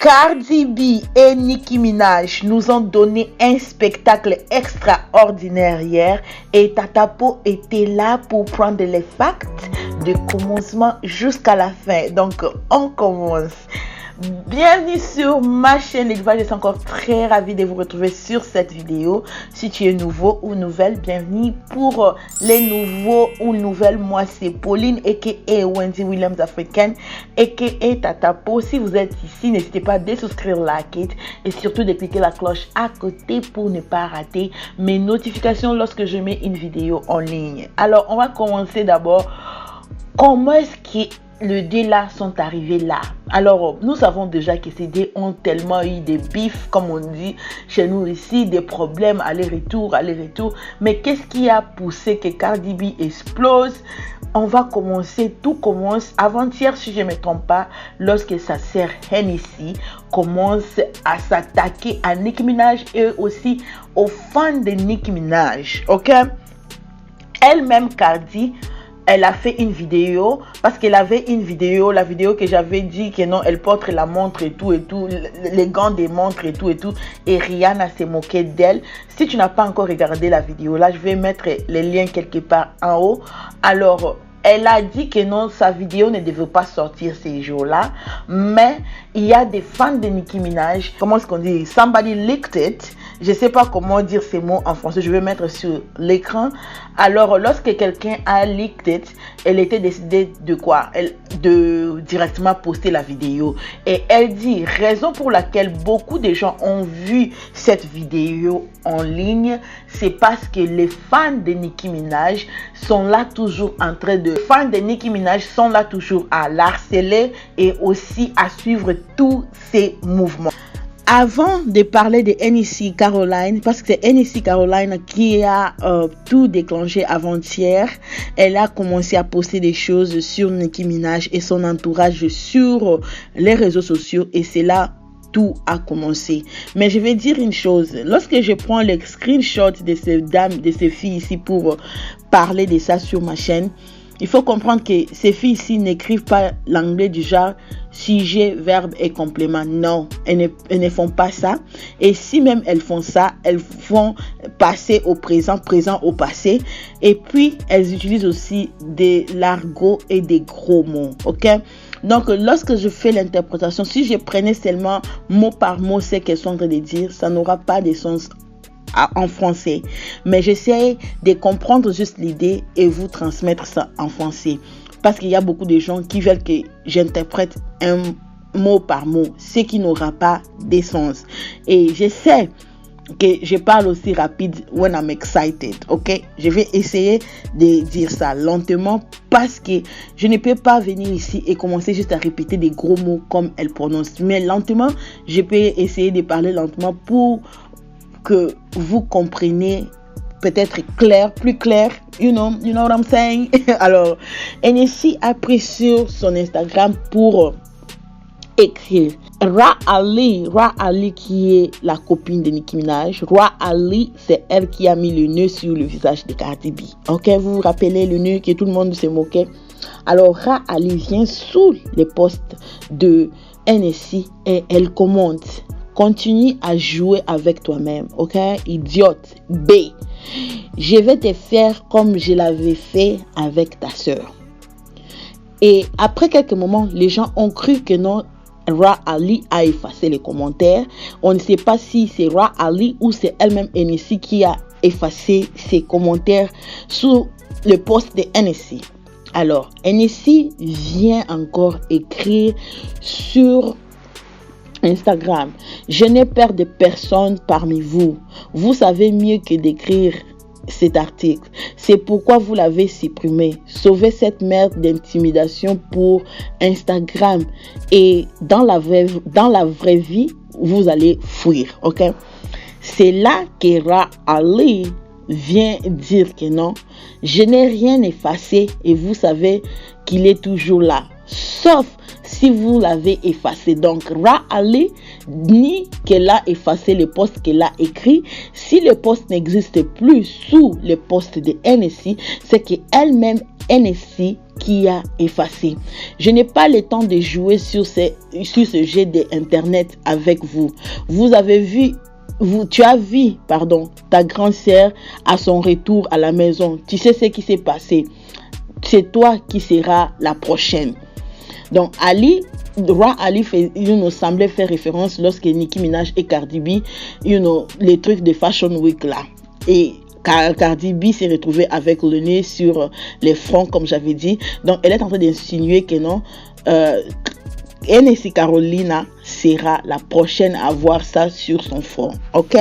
Cardi B et Nicki Minaj nous ont donné un spectacle extraordinaire hier et Tatapo était là pour prendre les facts du commencement jusqu'à la fin. Donc, on commence. Bienvenue sur ma chaîne L'Élevage. Je suis encore très ravie de vous retrouver sur cette vidéo. Si tu es nouveau ou nouvelle, bienvenue. Pour les nouveaux ou nouvelles, moi c'est Pauline aka Wendy Williams Africaine aka Tatapo. Si vous êtes ici, n'hésitez pas à désouscrire, liker et surtout de cliquer la cloche à côté pour ne pas rater mes notifications lorsque je mets une vidéo en ligne. Alors on va commencer d'abord. Comment est-ce que les dés là sont arrivés là? Alors, nous savons déjà que ces dés ont tellement eu des bifs, comme on dit chez nous ici, des problèmes, aller-retour. Mais qu'est-ce qui a poussé que Cardi B explose? On va commencer, tout commence avant-hier, si je ne me trompe pas, lorsque sa sœur Hennessy commence à s'attaquer à Nicki Minaj et aussi aux fans de Nicki Minaj, ok? Elle-même, Cardi, elle a fait une vidéo parce qu'elle avait une vidéo, la vidéo que j'avais dit que non, elle porte la montre et tout, les gants des montres et tout, et Rihanna s'est moquée d'elle. Si tu n'as pas encore regardé la vidéo là, je vais mettre les liens quelque part en haut. Alors, elle a dit que non, sa vidéo ne devait pas sortir ces jours-là, mais il y a des fans de Nicki Minaj, comment est-ce qu'on dit, somebody leaked it. Je ne sais pas comment dire ces mots en français, je vais mettre sur l'écran. Alors, lorsque quelqu'un a leaked it, elle était décidée de quoi? De directement poster la vidéo. Et elle dit, raison pour laquelle beaucoup de gens ont vu cette vidéo en ligne, c'est parce que les fans de Nicki Minaj sont là toujours en train de... Les fans de Nicki Minaj sont là toujours à l'harceler et aussi à suivre tous ses mouvements. Avant de parler de Hennessy Caroline, parce que c'est Hennessy Caroline qui a tout déclenché avant-hier, elle a commencé à poster des choses sur Nicki Minaj et son entourage sur les réseaux sociaux et c'est là tout a commencé. Mais je vais dire une chose, lorsque je prends les screenshots de ces dames, de ces filles ici pour parler de ça sur ma chaîne, il faut comprendre que ces filles ici n'écrivent pas l'anglais du genre sujet, verbe et complément. Non, elles ne font pas ça. Et si même elles font ça, elles font passé au présent, présent au passé. Et puis, elles utilisent aussi de l'argot et des gros mots. Ok? Donc, lorsque je fais l'interprétation, si je prenais seulement mot par mot ce qu'elles sont en train de dire, ça n'aura pas de sens en français, mais j'essaie de comprendre juste l'idée et vous transmettre ça en français parce qu'il y a beaucoup de gens qui veulent que j'interprète un mot par mot, ce qui n'aura pas de sens. Et je sais que je parle aussi rapide when I'm excited, ok? Je vais essayer de dire ça lentement parce que je ne peux pas venir ici et commencer juste à répéter des gros mots comme elle prononce, mais lentement, je peux essayer de parler lentement pour que vous compreniez peut-être plus clair, you know what I'm saying. Alors, Hennessy a pris sur son Instagram pour écrire Ra Ali qui est la copine de Nicki Minaj. Ra Ali, c'est elle qui a mis le nœud sur le visage de Cardi B. Ok, vous vous rappelez le nœud que tout le monde se moquait. Alors, Ra Ali vient sous les posts de Hennessy et elle commente: continue à jouer avec toi-même, ok? Idiote. B. Je vais te faire comme je l'avais fait avec ta sœur. Et après quelques moments, les gens ont cru que non, Ra Ali a effacé les commentaires. On ne sait pas si c'est Ra Ali ou c'est elle-même Hennessy qui a effacé ses commentaires sous le post de Hennessy. Alors, Hennessy vient encore écrire sur Instagram: je n'ai peur de personne parmi vous. Vous savez mieux que d'écrire cet article. C'est pourquoi vous l'avez supprimé. Sauvez cette merde d'intimidation pour Instagram. Et dans la vraie vie, vous allez fuir. Ok? C'est là que Ra Ali vient dire que non, je n'ai rien effacé et vous savez qu'il est toujours là. Sauf si vous l'avez effacé. Donc, Ra Ali nie qu'elle a effacé le post qu'elle a écrit. Si le post n'existe plus sous le post de NSI, c'est qu'elle-même, NSI, qui a effacé. Je n'ai pas le temps de jouer sur ce jeu d'internet avec vous. Tu as vu, ta grande sœur à son retour à la maison. Tu sais ce qui s'est passé. C'est toi qui seras la prochaine. Donc, Ra Ali semblait faire référence lorsque Nicki Minaj et Cardi B, les trucs de Fashion Week là. Et Cardi B s'est retrouvée avec le nez sur les fronts, comme j'avais dit. Donc, elle est en train d'insinuer que non, NSI Carolina sera la prochaine à avoir ça sur son front. Ok?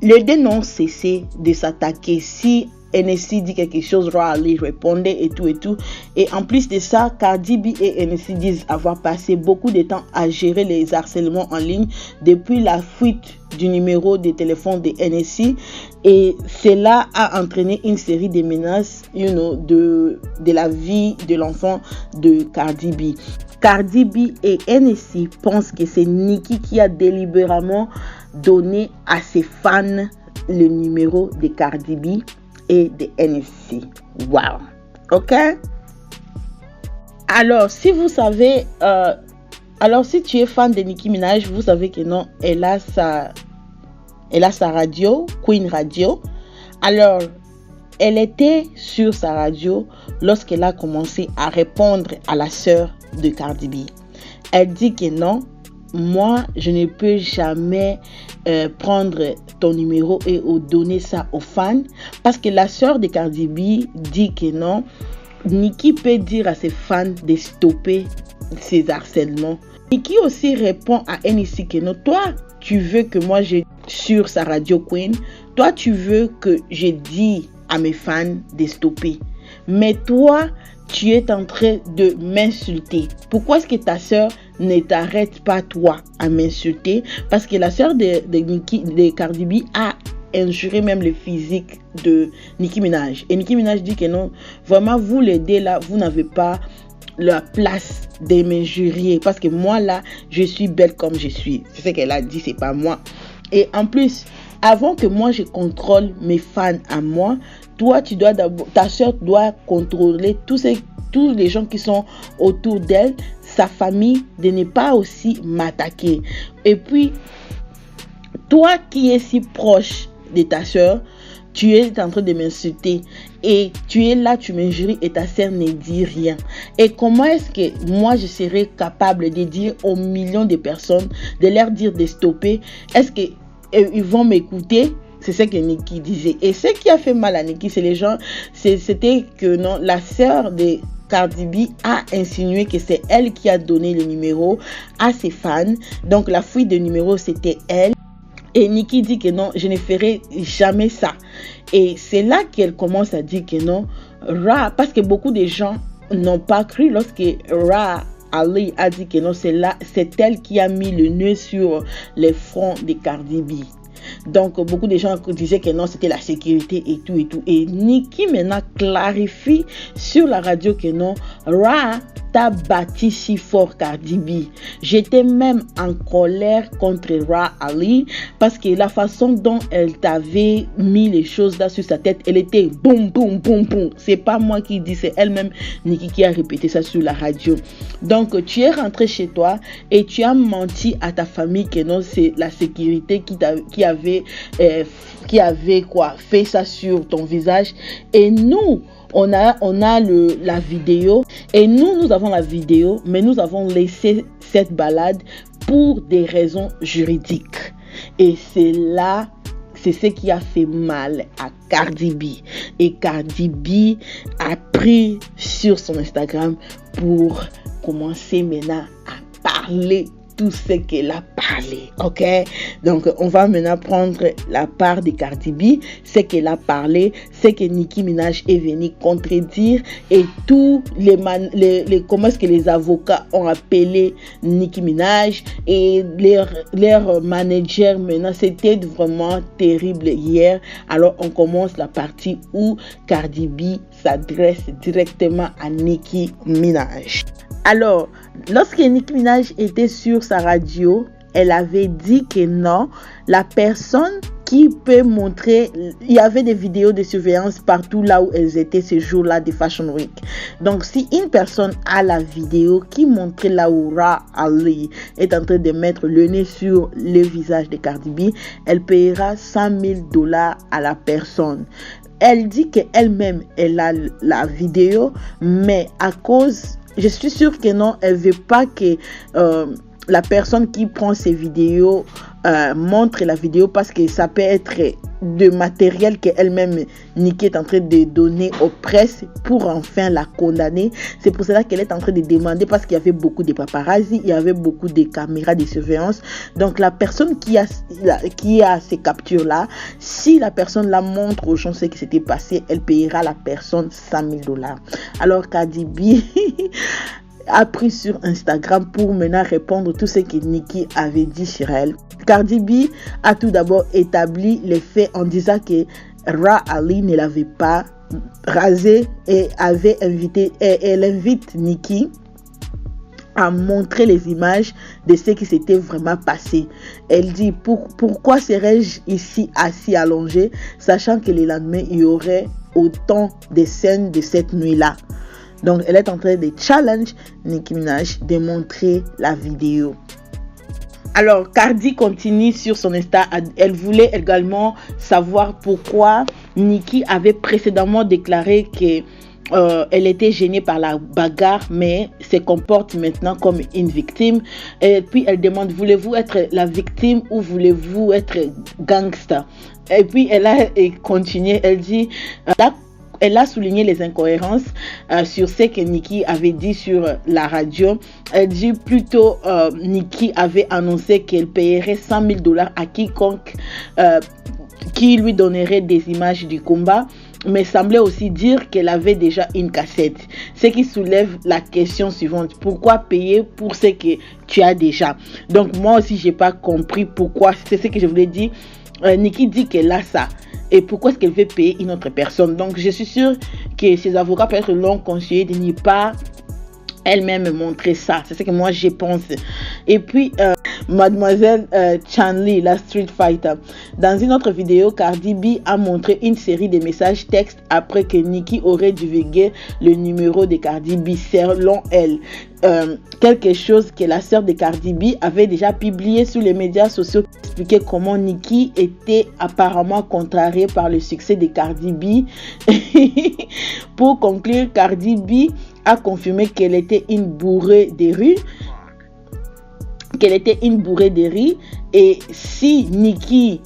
Les deux n'ont cessé de s'attaquer. Si NSI dit quelque chose, Ra Ali répondait et tout. Et en plus de ça, Cardi B et NSI disent avoir passé beaucoup de temps à gérer les harcèlements en ligne depuis la fuite du numéro de téléphone de NSI. Et cela a entraîné une série de menaces de la vie de l'enfant de Cardi B. Cardi B et NSI pensent que c'est Nicki qui a délibérément donné à ses fans le numéro de Cardi B et de NSI. Wow. Ok? Alors, si vous savez, si tu es fan de Nicki Minaj, vous savez que non, elle a sa radio, Queen Radio. Alors, elle était sur sa radio lorsqu'elle a commencé à répondre à la sœur de Cardi B. Elle dit que non, moi, je ne peux jamais prendre ton numéro et donner ça aux fans, parce que la sœur de Cardi B dit que non, Nicki peut dire à ses fans de stopper ces harcèlements. Nicki aussi répond à NSI que non, toi, tu veux que moi je sur sa radio Queen, toi tu veux que je dise à mes fans de stopper, mais toi tu es en train de m'insulter. Pourquoi est-ce que ta sœur ne t'arrête pas toi à m'insulter? Parce que la sœur de Cardi B a injuré même le physique de Nicki Minaj. Et Nicki Minaj dit que non, vraiment vous les deux là, vous n'avez pas la place de m'injurier, parce que moi là, je suis belle comme je suis. C'est ce qu'elle a dit, c'est pas moi. Et en plus, avant que moi je contrôle mes fans à moi, toi tu dois d'abord, ta soeur doit contrôler tous les gens qui sont autour d'elle, sa famille, de ne pas aussi m'attaquer. Et puis, toi qui es si proche de ta soeur, tu es en train de m'insulter et tu es là, tu m'injures et ta sœur ne dit rien. Et comment est-ce que moi je serais capable de dire aux millions de personnes, de leur dire de stopper? Est-ce que ils vont m'écouter? C'est ce que Nicki disait. Et ce qui a fait mal à Nicki, c'est les gens, c'était que non, la sœur de Cardi B a insinué que c'est elle qui a donné le numéro à ses fans. Donc la fuite de numéro, c'était elle. Et Nicki dit que non, je ne ferai jamais ça. Et c'est là qu'elle commence à dire que non, parce que beaucoup de gens n'ont pas cru lorsque Ra Ali a dit que non, c'est elle qui a mis le nœud sur les fronts de Cardi B. Donc beaucoup de gens disaient que non, c'était la sécurité et tout. Et Nicki maintenant clarifie sur la radio que non, Ra t'a bâti si fort Cardi B. J'étais même en colère contre Ra Ali parce que la façon dont elle t'avait mis les choses là sur sa tête, elle était boum boum boum boum. C'est pas moi qui dis, c'est elle-même Nicki qui a répété ça sur la radio. Donc tu es rentré chez toi et tu as menti à ta famille que non, c'est la sécurité qui avait fait ça sur ton visage. Et nous, on a la vidéo, et nous avons la vidéo, mais nous avons laissé cette balade pour des raisons juridiques. Et c'est ce qui a fait mal à Cardi B. Et Cardi B a pris sur son Instagram pour commencer maintenant à parler tout ce qu'elle a parlé, ok? Donc, on va maintenant prendre la part de Cardi B, ce qu'elle a parlé, ce que Nicki Minaj est venu contredire, et tous comment est-ce que les avocats ont appelé Nicki Minaj et leur manager maintenant. C'était vraiment terrible hier. Alors, on commence la partie où Cardi B s'adresse directement à Nicki Minaj. Alors, lorsque Nicki Minaj était sur sa radio, elle avait dit que non, la personne qui peut montrer, il y avait des vidéos de surveillance partout là où elles étaient ce jour-là de Fashion Week. Donc, si une personne a la vidéo qui montrait là où Ra Ali est en train de mettre le nez sur le visage de Cardi B, elle paiera $100,000 à la personne. Elle dit qu'elle-même, elle a la vidéo, mais à cause, je suis sûre que non, elle veut pas que la personne qui prend ces vidéos montre la vidéo parce que ça peut être de matériel qu'elle-même, Nicki, est en train de donner aux presses pour enfin la condamner. C'est pour cela qu'elle est en train de demander, parce qu'il y avait beaucoup de paparazzi, il y avait beaucoup de caméras de surveillance. Donc la personne qui a ces captures-là, si la personne la montre aux gens ce qui s'était passé, elle payera la personne $100,000. Alors Cardi B a pris sur Instagram pour maintenant répondre à tout ce que Nicki avait dit sur elle. Cardi B a tout d'abord établi les faits en disant que Ra Ali ne l'avait pas rasé et elle invite Nicki à montrer les images de ce qui s'était vraiment passé. Elle dit pourquoi serais-je ici assis allongé, sachant que le lendemain il y aurait autant de scènes de cette nuit-là. Donc, elle est en train de challenge Nicki Minaj de montrer la vidéo. Alors, Cardi continue sur son Insta. Elle voulait également savoir pourquoi Nicki avait précédemment déclaré que elle était gênée par la bagarre, mais se comporte maintenant comme une victime. Et puis, elle demande, voulez-vous être la victime ou voulez-vous être gangster? Et puis, elle a continué. Elle dit, elle a souligné les incohérences sur ce que Nicki avait dit sur la radio. Elle dit plutôt Nicki avait annoncé qu'elle payerait $100,000 à quiconque qui lui donnerait des images du combat, mais semblait aussi dire qu'elle avait déjà une cassette. Ce qui soulève la question suivante: pourquoi payer pour ce que tu as déjà? Donc moi aussi j'ai pas compris pourquoi. C'est ce que je voulais dire. Nicki dit qu'elle a ça. Et pourquoi est-ce qu'elle veut payer une autre personne? Donc, je suis sûre que ses avocats peuvent être long conseillés de n'y pas elle-même montrer ça. C'est ce que moi, je pense. Et puis, Mademoiselle Chanli, la Street Fighter. Dans une autre vidéo, Cardi B a montré une série de messages textes après que Nicki aurait divulgué le numéro de Cardi B, selon elle. Quelque chose que la sœur de Cardi B avait déjà publié sur les médias sociaux qui expliquait comment Nicki était apparemment contrariée par le succès de Cardi B. Pour conclure, Cardi B a confirmé qu'elle était une bourrée de rue. Et si Nicki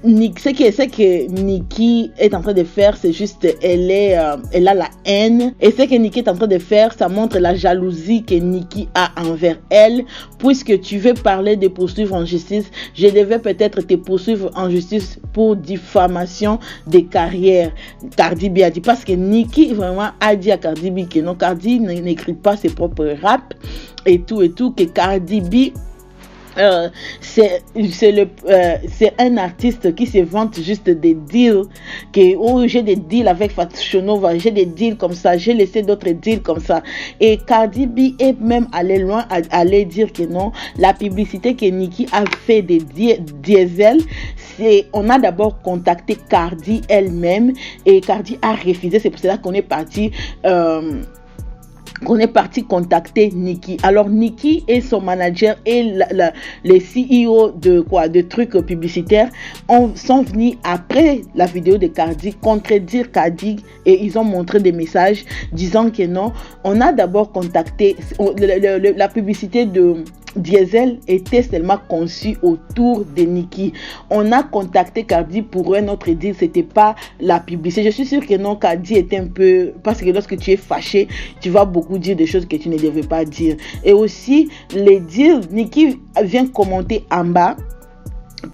ce que Nicki est en train de faire, c'est juste elle a la haine, et ce que Nicki est en train de faire, ça montre la jalousie que Nicki a envers elle. Puisque tu veux parler de poursuivre en justice, je devais peut-être te poursuivre en justice pour diffamation de carrière. Cardi B a dit, parce que Nicki vraiment a dit à Cardi B que non, Cardi n'écrit pas ses propres rap et tout, que Cardi B c'est un artiste qui se vante juste des deals, que j'ai des deals avec Fashion Nova, j'ai des deals comme ça, j'ai laissé d'autres deals comme ça. Et Cardi B est même allé loin à aller dire que non, la publicité que Nicki a fait des diesel, on a d'abord contacté Cardi elle-même et Cardi a refusé. C'est pour cela qu'on est parti contacter Nicki. Alors Nicki et son manager et les CEO de trucs publicitaires sont venus après la vidéo de Cardi contredire Cardi, et ils ont montré des messages disant que non, on a d'abord contacté la publicité de Diesel était seulement conçu autour de Nicki. On a contacté Cardi pour un autre deal, c'était pas la publicité. Je suis sûre que non, Cardi était un peu, parce que lorsque tu es fâché, tu vas beaucoup dire des choses que tu ne devais pas dire. Et aussi les deals, Nicki vient commenter en bas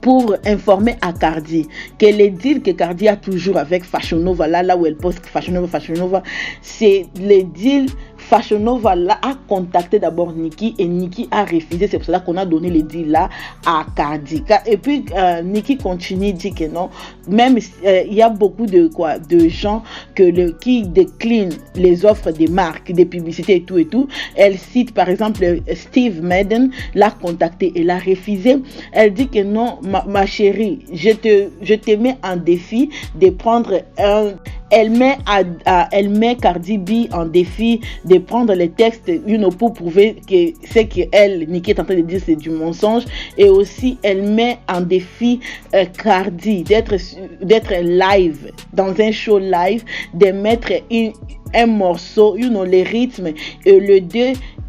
pour informer à Cardi que les deals que Cardi a toujours avec Fashion Nova, là où elle poste Fashion Nova, c'est les deals Fashion Nova là a contacté d'abord Nicki et Nicki a refusé. C'est pour cela qu'on a donné les deals là à Cardi. Et puis Nicki continue, dit que non, même il y a beaucoup de gens qui déclinent les offres des marques, des publicités et tout. Elle cite par exemple Steve Madden, l'a contacté et l'a refusé. Elle dit que non, ma chérie, je te mets en défi de prendre un... Elle met Cardi B en défi de prendre les textes pour prouver que ce qu'elle, Nicki, est en train de dire, c'est du mensonge. Et aussi, elle met en défi Cardi d'être live, dans un show live, de mettre un morceau, les rythmes, et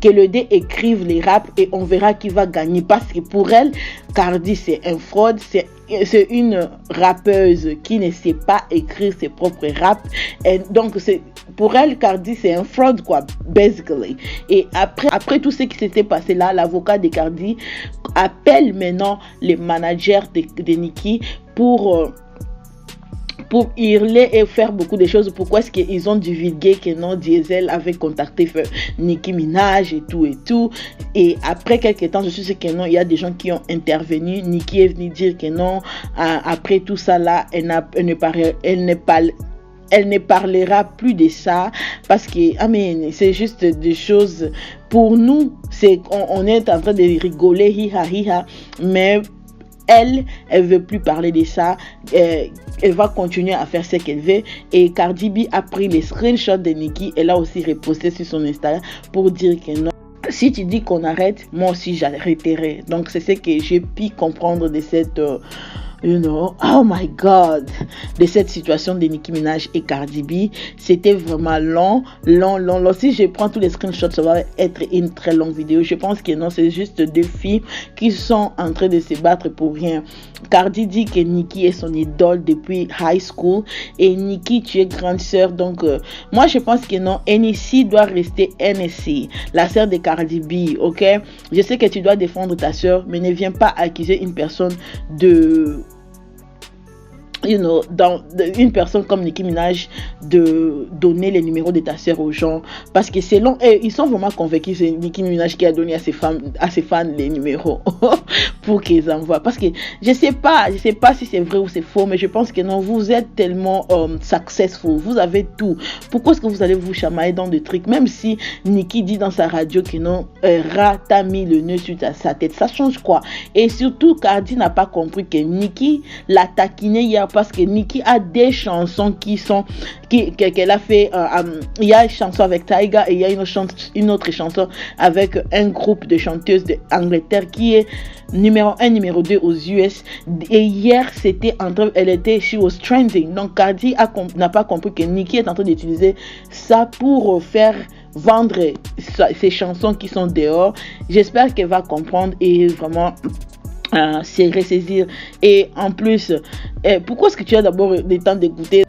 que le 2 écrive les raps et on verra qui va gagner. Parce que pour elle, Cardi, c'est un fraude, c'est une rappeuse qui ne sait pas écrire ses propres raps. Et donc, pour elle, Cardi, c'est un fraud, quoi, basically. Et après tout ce qui s'était passé là, l'avocat de Cardi appelle maintenant les managers de Nicki pour hurler et faire beaucoup de choses. Pourquoi est-ce qu'ils ont divulgué que non, Diesel avait contacté Nicki Minaj et tout. Et après quelques temps, je suis sûr que non, il y a des gens qui ont intervenu. Nicki est venue dire que non, après tout ça là, elle ne parlera plus de ça parce que c'est juste des choses pour nous. On est en train de rigoler, hiha, mais elle veut plus parler de ça. Elle va continuer à faire ce qu'elle veut. Et Cardi B a pris les screenshots de Nicki. Elle a aussi reposté sur son Instagram pour dire que non. Si tu dis qu'on arrête, moi aussi j'arrêterai. Donc c'est ce que j'ai pu comprendre de cette... oh my god, de cette situation de Nicki Minaj et Cardi B. C'était vraiment long. Si je prends tous les screenshots, ça va être une très longue vidéo. Je pense que non, c'est juste deux filles qui sont en train de se battre pour rien. Cardi dit que Nicki est son idole depuis high school et Nicki, tu es grande sœur. Donc moi je pense que non, NSC doit rester NSC, la sœur de Cardi B, ok? Je sais que tu dois défendre ta sœur, mais ne viens pas accuser une personne de... une personne comme Nicki Minaj de donner les numéros de ta sœur aux gens, parce que selon eux, ils sont vraiment convaincus que c'est Nicki Minaj qui a donné à ses fans les numéros pour qu'ils envoient. Parce que je sais pas si c'est vrai ou c'est faux, mais je pense que non, vous êtes tellement successful, vous avez tout. Pourquoi est-ce que vous allez vous chamailler dans des trucs? Même si Nicki dit dans sa radio que non, Rat a mis le nœud sur sa tête, ça change quoi? Et surtout, Cardi n'a pas compris que Nicki l'a taquiné hier, parce que Nicki a des chansons qu'elle a fait. Il y a une chanson avec Tyga et il y a une autre chanson avec un groupe de chanteuses d'Angleterre qui est numéro 1, numéro 2 aux US. Et hier, she was trending. Donc Cardi n'a pas compris que Nicki est en train d'utiliser ça pour faire vendre ses chansons qui sont dehors. J'espère qu'elle va comprendre et vraiment c'est ressaisir. Et en plus, pourquoi est-ce que tu as d'abord le temps d'écouter